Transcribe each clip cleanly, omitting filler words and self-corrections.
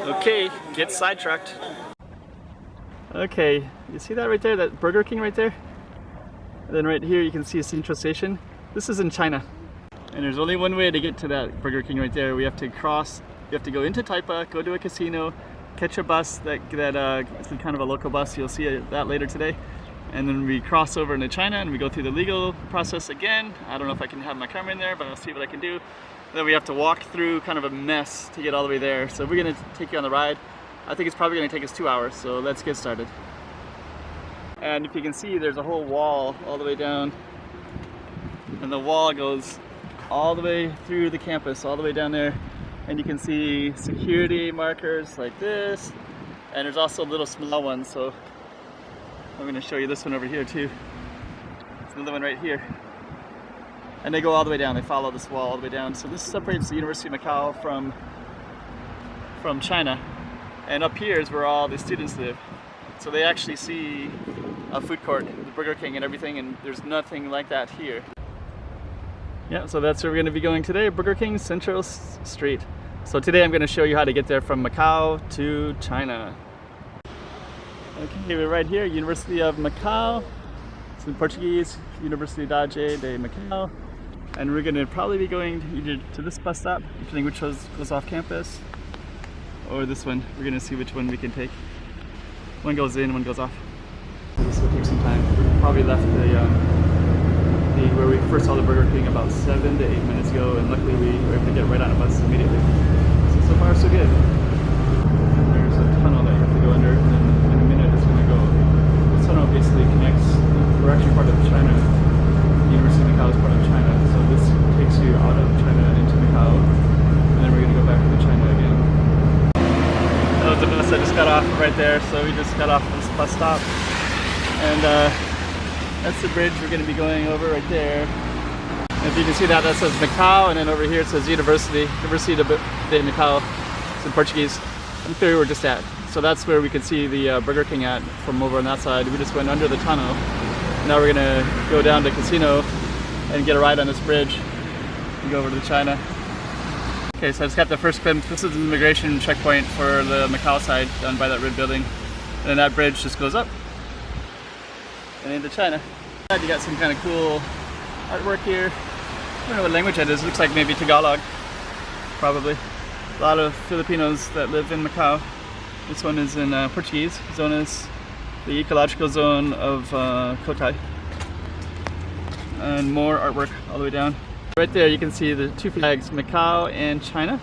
Okay, get sidetracked. Okay, you see that right there, that Burger King right there? And then right here you can see a Central Station. This is in China. And there's only one way to get to that Burger King right there. We have to cross, you have to go into Taipa, go to a casino, catch a bus it's kind of a local bus, you'll see that later today. And then we cross over into China and we go through the legal process again. I don't know if I can have my camera in there, but I'll see what I can do. Then we have to walk through kind of a mess to get all the way there. So we're gonna take you on the ride. I think it's probably gonna take us 2 hours, so let's get started. And if you can see, there's a whole wall all the way down. And the wall goes all the way through the campus, all the way down there. And you can see security markers like this. And there's also little small ones, so I'm going to show you this one over here too. There's another one right here. And they go all the way down, they follow this wall all the way down. So this separates the University of Macau from China. And up here is where all the students live. So they actually see a food court, the Burger King and everything, and there's nothing like that here. Yeah, so that's where we're going to be going today, Burger King Central Street. So today I'm going to show you how to get there from Macau to China. Okay, we're right here, University of Macau. It's in Portuguese, Universidade de Macau. And we're going to probably be going either to this bus stop, depending which goes off campus, or this one. We're going to see which one we can take. One goes in, one goes off. This will take some time. We probably left where we first saw the Burger King about 7 to 8 minutes ago, and luckily we were able to get right on a bus immediately. So far so good. There's a tunnel that you have to go under, and then in a minute it's going to go. This tunnel basically connects, we're actually part of China. The University of Macau is part of China, so this takes you out of China into Macau, and then we're going to go back into China again. That was the bus that just got off right there, so we just got off this bus stop. And that's the bridge we're going to be going over right there. And if you can see that, that says Macau, and then over here it says University de Macau. It's in Portuguese. That's where we're just at. So that's where we could see the Burger King at from over on that side. We just went under the tunnel. Now we're going to go down to casino and get a ride on this bridge and go over to China. Okay, so I just got the first glimpse. This is the immigration checkpoint for the Macau side down by that red building. And then that bridge just goes up and into China. You got some kind of cool artwork here. I don't know what language that is. It looks like maybe Tagalog, probably. A lot of Filipinos that live in Macau. This one is in Portuguese. Zone is the ecological zone of Cotai. And more artwork all the way down. Right there you can see the two flags, Macau and China.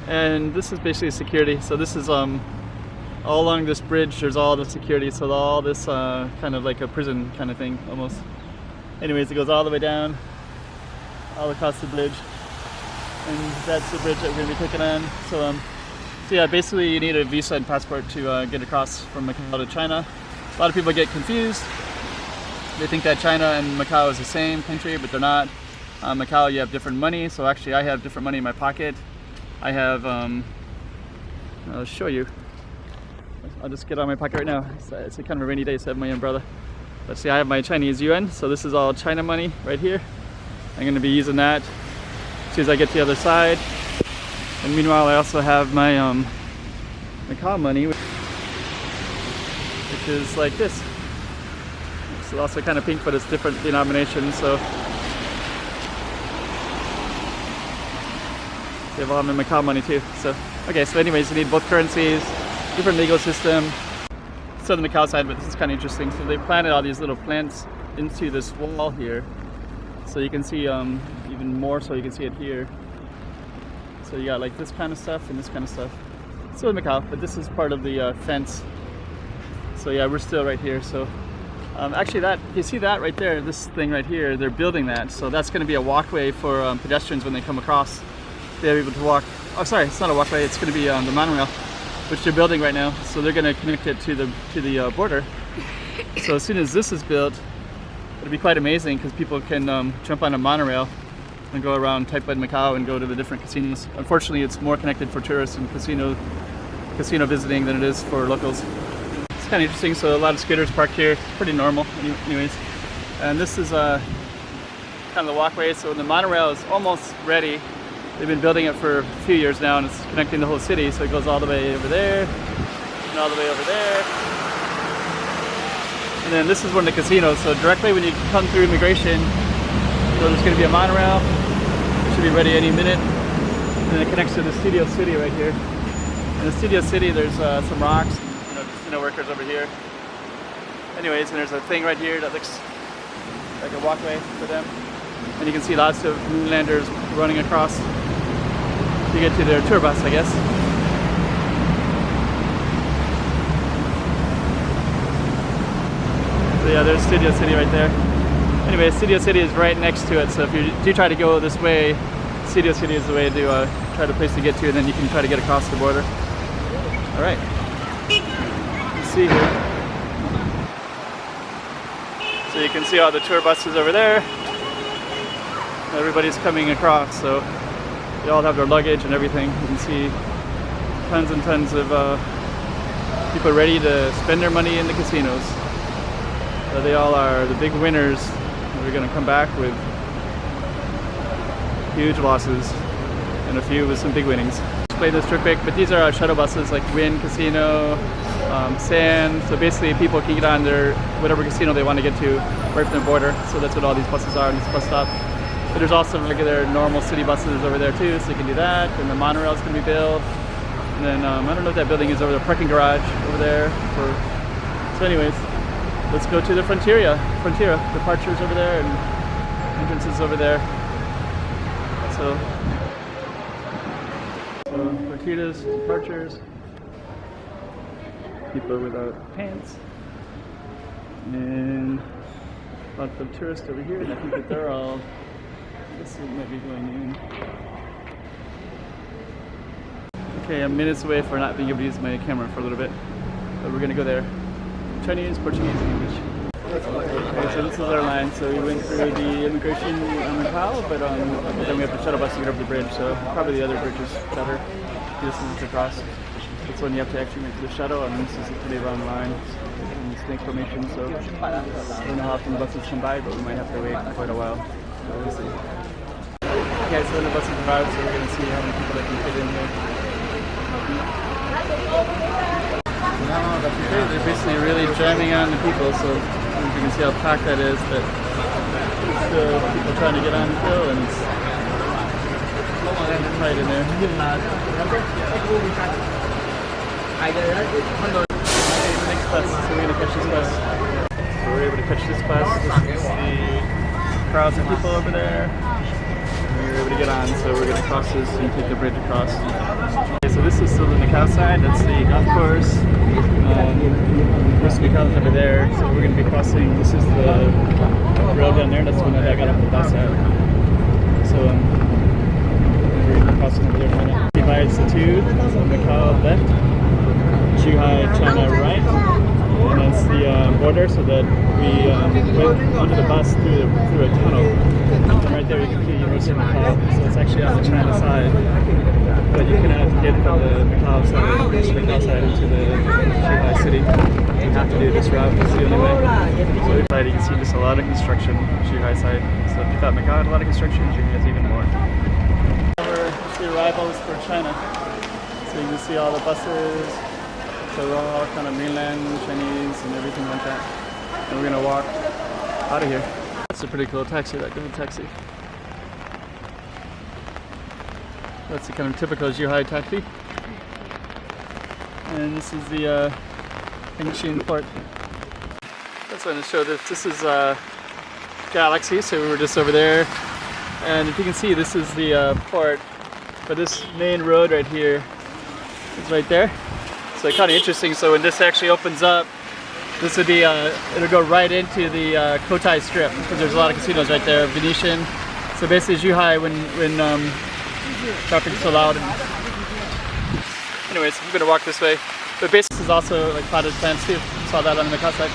And this is basically security. So this is all along this bridge, there's all the security, so all this kind of like a prison kind of thing, almost. Anyways, it goes all the way down, all across the bridge, and that's the bridge that we're going to be taking on. So yeah, basically you need a visa and passport to get across from Macau to China. A lot of people get confused. They think that China and Macau is the same country, but they're not. Macau, you have different money, so actually I have different money in my pocket. I have, I'll show you. I'll just get out of my pocket right now. It's a kind of a rainy day, so I have my umbrella. But see, I have my Chinese yuan, so this is all China money right here. I'm going to be using that as soon as I get to the other side. And meanwhile, I also have my Macau money, which is like this. It's also kind of pink, but it's different denominations. So they have all my Macau money too. So okay, so anyways, you need both currencies. Different legal system. Still the Macau side, but this is kind of interesting. So they planted all these little plants into this wall here, so you can see even more. So you can see it here. So you got like this kind of stuff and this kind of stuff. Still in Macau, but this is part of the fence. So yeah, we're still right here. So actually, that you see that right there, this thing right here, they're building that. So that's going to be a walkway for pedestrians when they come across. They're able to walk. Oh, sorry, it's not a walkway. It's going to be the monorail, which they're building right now. So they're going to connect it to the border. So as soon as this is built, it'll be quite amazing because people can jump on a monorail and go around Taipa and Macau and go to the different casinos. Unfortunately, it's more connected for tourists and casino visiting than it is for locals. It's kind of interesting. So a lot of skaters parked here. Pretty normal, anyways. And this is kind of the walkway. So the monorail is almost ready. They've been building it for a few years now, and it's connecting the whole city. So it goes all the way over there, and all the way over there. And then this is one of the casinos. So directly when you come through immigration, so there's going to be a monorail. It should be ready any minute. And then it connects to the Studio City right here. In the Studio City, there's some rocks, casino workers over here. Anyways, and there's a thing right here that looks like a walkway for them. And you can see lots of moonlanders running across to get to their tour bus, I guess. So yeah, there's Studio City right there. Anyway, Studio City is right next to it, so if you do try to go this way, Studio City is the way to try to place to get to, and then you can try to get across the border. All right, let's see here. So you can see all the tour buses over there. Everybody's coming across, so they all have their luggage and everything. You can see tons and tons of people ready to spend their money in the casinos. So they all are the big winners. We're going to come back with huge losses and a few with some big winnings. Explain this real quick, but these are our shuttle buses like Wynn Casino, Sand. So basically people can get on their whatever casino they want to get to right from the border. So that's what all these buses are on this bus stop. But there's also regular normal city buses over there too, so you can do that. And the monorail is going to be built. And then I don't know what that building is over there, parking garage over there. So anyways, let's go to the Frontiera. Departures over there and entrances over there. So Frontiera's departures. People without pants. And lots of tourists over here. And I think that they're all, I guess they might be going in. Okay, I'm minutes away for not being able to use my camera for a little bit. But we're gonna go there. Chinese, Portuguese, and English. Okay, so this is our line. So we went through the immigration in Macau, but then we have the shuttle bus to get over the bridge. So probably the other bridge is better. This is to cross. This one you have to actually make the shuttle, and this is a pretty long line in the snake formation. So I don't know how often the buses come by, but we might have to wait quite a while. So we'll see. Okay, so when the buses arrive, so we're going to see how many people that can fit in here. They're basically really jamming on the people, so you can see how packed that is. That it's people trying to get on the hill, and it's tight in there. Okay, the next bus, so we're going to catch this bus. So we're able to catch this bus. This is the crowds of people over there. And we're able to get on, so we're going to cross this and take the bridge across. Okay, so this is still the Macau side. That's the golf course. First Macau is over there, so we're going to be crossing. This is the road down there. That's the one that I got off the bus at. So we're going to be crossing over there in a minute. Divides the two. So Macau left, Zhuhai, China right, and that's the border. So that we went onto the bus through a tunnel. And right there you can see University of Macau. So it's actually on the China side. But you cannot get from the Macau side into the Zhuhai city. You have to do this route, it's the only way. So inside you can see just a lot of construction on the Zhuhai side. So if you thought Macau had a lot of construction, Zhuhai has even more. It's the arrivals for China. So you can see all the buses. So we're all kind of mainland Chinese and everything like that. And we're going to walk out of here. That's a pretty cool taxi, that little taxi. That's the kind of typical Zhuhai taxi. And this is the Hengqin port. That's what I'm going to show this. This is Galaxy, so we were just over there. And if you can see, this is the port. But this main road right here is right there. So it's kind of interesting. So when this actually opens up, this would be, it'll go right into the Cotai Strip, because there's a lot of casinos right there, Venetian. So basically Zhuhai, when traffic is so loud. Anyways, I'm going to walk this way. But basically this is also like potted plants too. Saw that on the Macau side.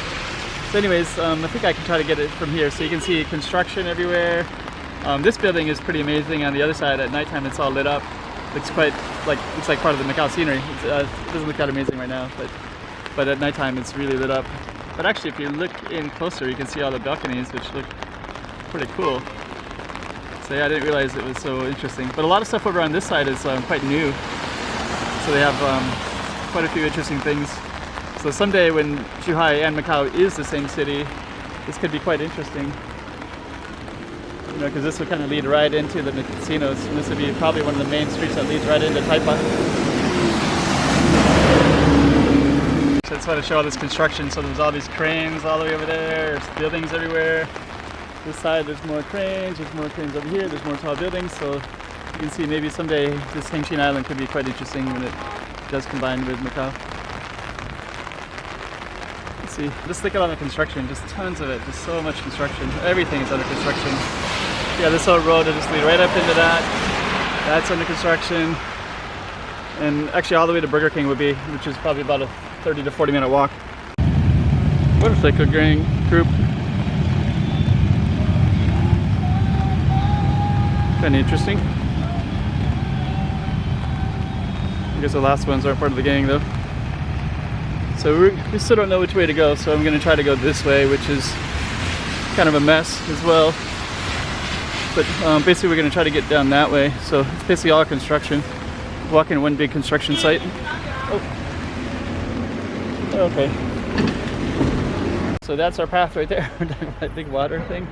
So anyways, I think I can try to get it from here. So you can see construction everywhere. This building is pretty amazing. On the other side, at nighttime, it's all lit up. Looks quite like it's like part of the Macau scenery. It doesn't look that amazing right now, but at nighttime, it's really lit up. But actually, if you look in closer, you can see all the balconies, which look pretty cool. So yeah, I didn't realize it was so interesting. But a lot of stuff over on this side is quite new. So they have quite a few interesting things. So someday when Zhuhai and Macau is the same city, this could be quite interesting. You know, because this would kind of lead right into the casinos. And this would be probably one of the main streets that leads right into Taipa. So I just want to show all this construction. So there's all these cranes all the way over there. There's buildings everywhere. This side there's more cranes over here, there's more tall buildings, so you can see maybe someday this Hengqin Island could be quite interesting when it does combine with Macau. Let's see, just look at all the construction, just tons of it, just so much construction. Everything is under construction. Yeah, this whole road will just lead right up into that. That's under construction. And actually all the way to Burger King would be, which is probably about a 30 to 40 minute walk. Motorcycle gang group. Kind of interesting. I guess the last ones aren't part of the gang though. So we still don't know which way to go, so I'm going to try to go this way, which is kind of a mess as well. But basically we're going to try to get down that way. So it's basically all construction. Walking one big construction site. Oh. Okay. So that's our path right there. That big water thing.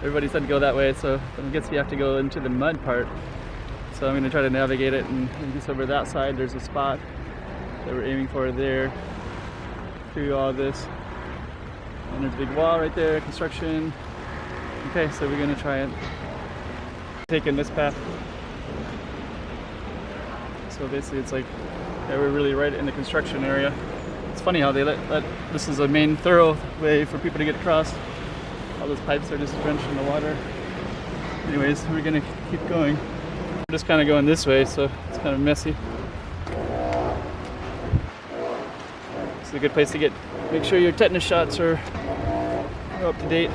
Everybody said to go that way, so I guess we have to go into the mud part. So I'm going to try to navigate it, and just over that side there's a spot that we're aiming for there. Through all this. And there's a big wall right there, construction. Okay, so we're going to try it. Taking this path. So basically it's like, yeah, we're really right in the construction area. It's funny how they let this is a main thoroughway for people to get across. All those pipes are just drenched in the water. Anyways, we're gonna keep going. We're just kind of going this way, so it's kind of messy. It's a good place to make sure your tetanus shots are up to date.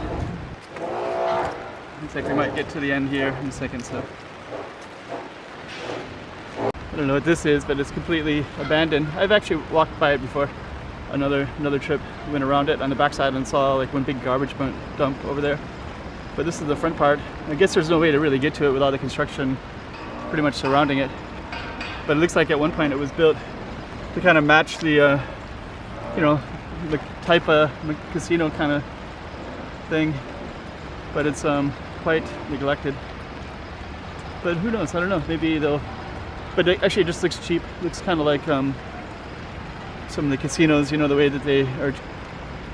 Looks like we might get to the end here in a second, so. I don't know what this is, but it's completely abandoned. I've actually walked by it before. Another trip, we went around it on the backside and saw like one big garbage dump over there. But this is the front part. I guess there's no way to really get to it with all the construction pretty much surrounding it. But it looks like at one point it was built to kind of match the, you know, the Taipa casino kind of thing. But it's quite neglected. But who knows? I don't know. Maybe they'll. But actually, it just looks cheap. Looks kind of like some of the casinos, you know, the way that they are,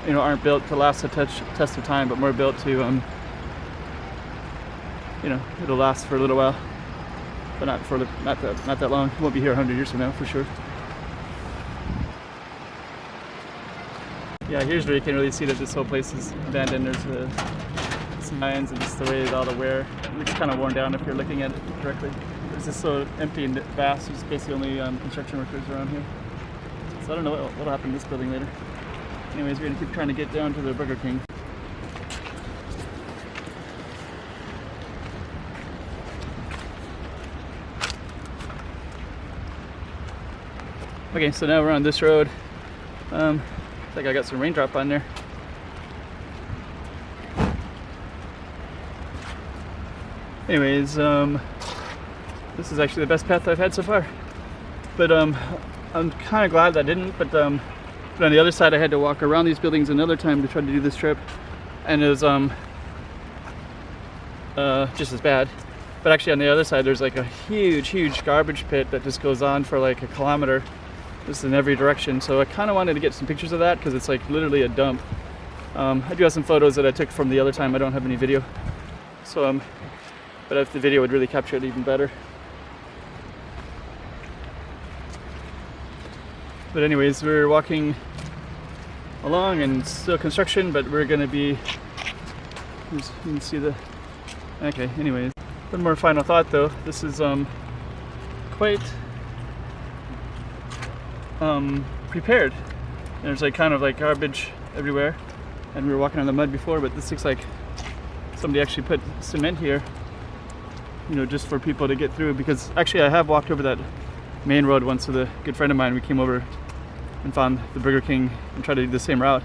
you know, aren't built to last a test of time, but more built to, you know, it'll last for a little while, but not that long. It won't be here 100 years from now, for sure. Yeah, here's where you can really see that this whole place is abandoned. There's the signs and just the way that all the wear. It looks kind of worn down if you're looking at it directly. It's just so empty and vast. There's basically only construction workers around here. So I don't know what'll happen to this building later. Anyways, we're gonna keep trying to get down to the Burger King. Okay, so now we're on this road. Looks like I got some raindrop on there. Anyways, this is actually the best path I've had so far. But I'm kind of glad that I didn't. But on the other side, I had to walk around these buildings another time to try to do this trip, and it was just as bad. But actually, on the other side, there's like a huge garbage pit that just goes on for like a kilometer, just in every direction. So I kind of wanted to get some pictures of that because it's like literally a dump. I do have some photos that I took from the other time. I don't have any video, so but if the video would really capture it even better. But anyways, we're walking along and still construction, but we're gonna be, you can see the, okay, anyways. One more final thought though. This is quite prepared. There's like kind of like garbage everywhere, and we were walking on the mud before, but this looks like somebody actually put cement here, you know, just for people to get through. Because actually I have walked over that main road once with a good friend of mine. We came over and found the Burger King and tried to do the same route,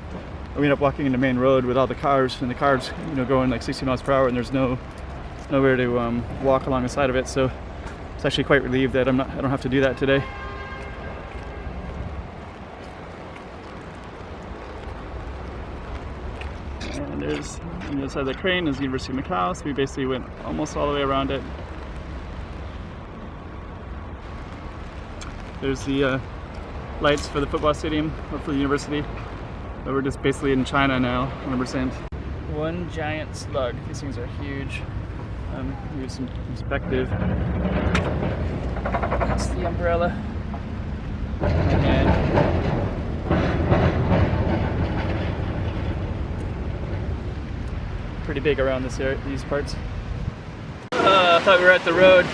we end up walking in the main road with all the cars, and the cars, you know, going like 60 miles per hour, and there's nowhere to walk along the side of it. So it's actually quite relieved that I don't have to do that today. And there's on the other side of the crane is the University of Macau, so we basically went almost all the way around it. There's the lights for the football stadium or for the university. But we're just basically in China now, 100%. One giant slug. These things are huge. Here's some perspective. That's the umbrella. And pretty big around this area, these parts. I thought we were at the road.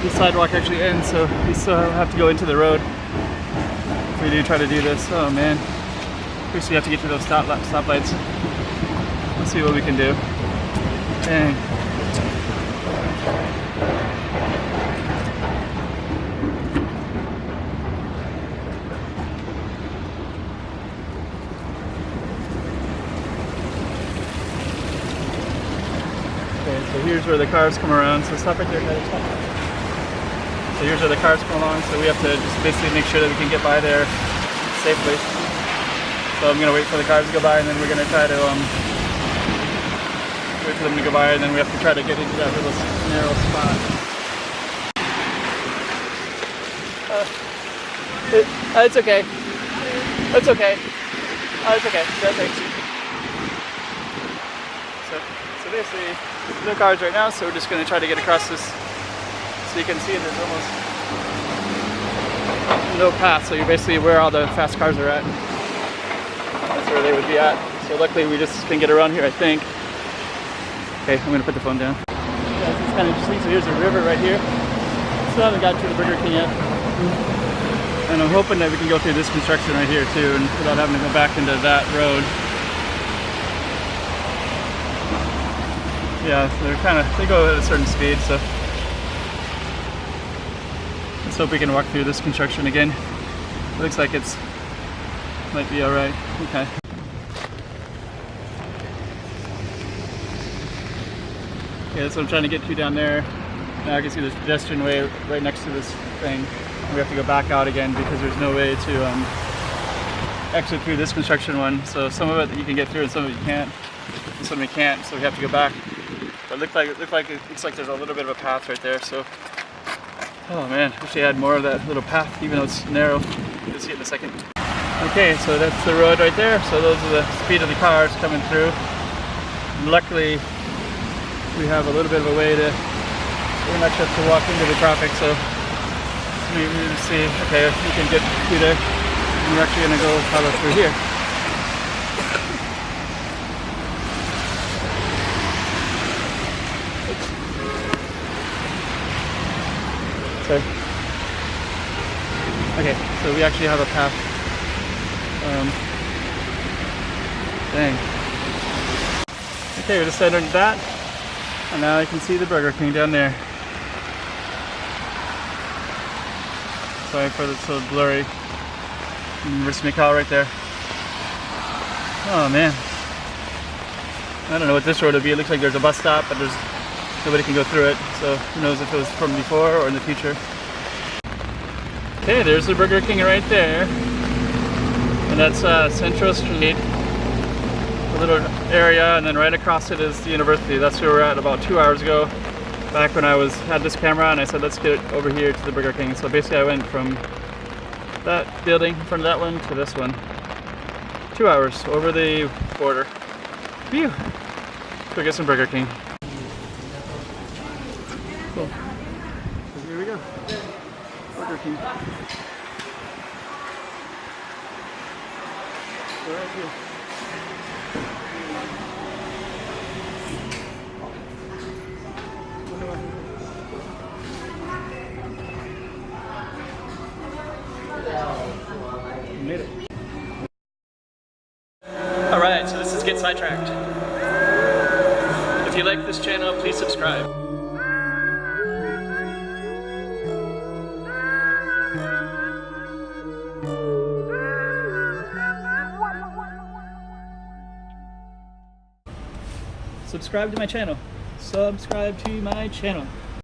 The sidewalk actually ends, so we still have to go into the road if we do try to do this. Oh man. First we have to get to those stoplights. Let's see what we can do. Dang. Okay, so here's where the cars come around. So stop right there, guys. Stop. So here's where the cars come along. So we have to just basically make sure that we can get by there safely. So I'm gonna wait for the cars to go by, and then we're gonna try to wait for them to go by, and then we have to try to get into that little narrow spot. It's okay. It's okay. It's okay. Yeah, thanks. So basically, no cars right now, so we're just gonna try to get across this. So you can see there's almost no path. So you're basically where all the fast cars are at. That's where they would be at. So luckily we just can get around here, I think. Okay, I'm gonna put the phone down. Yeah, it's kind of interesting. So here's a river right here. Still haven't got to the Burger King yet. And I'm hoping that we can go through this construction right here too, and without having to go back into that road. Yeah, they go at a certain speed, so let's hope we can walk through this construction again. It looks like might be alright. Okay. Okay, that's what I'm trying to get to down there. Now I can see this pedestrian way right next to this thing. We have to go back out again because there's no way to exit through this construction one. So some of it you can get through and some of it you can't. And some we can't, so we have to go back. But it looks like there's a little bit of a path right there. So, oh man, wish they had more of that little path, even though it's narrow. You'll see it in a second. Okay, so that's the road right there. So those are the speed of the cars coming through. And luckily, we have a little bit of a way to pretty much have to walk into the traffic. So maybe we see, okay, we can get through there. And we're actually gonna go follow through here. Okay, so we actually have a path. Dang. Okay, we just entered that, and now I can see the Burger King down there. Sorry for this little blurry. University of Macau right there. Oh man. I don't know what this road would be. It looks like there's a bus stop, but nobody can go through it. So who knows if it was from before or in the future. Okay, there's the Burger King right there. And that's Central Street. A little area, and then right across it is the university. That's where we're at about 2 hours ago. Back when I had this camera and I said, let's get over here to the Burger King. So basically I went from that building, from that one to this one. 2 hours over the border. Phew! Go get some Burger King. Cool. So here we go. Burger King. So right here. Made it. Alright, so this is Get Sidetracked. If you like this channel, please subscribe. subscribe to my channel. Subscribe to my channel.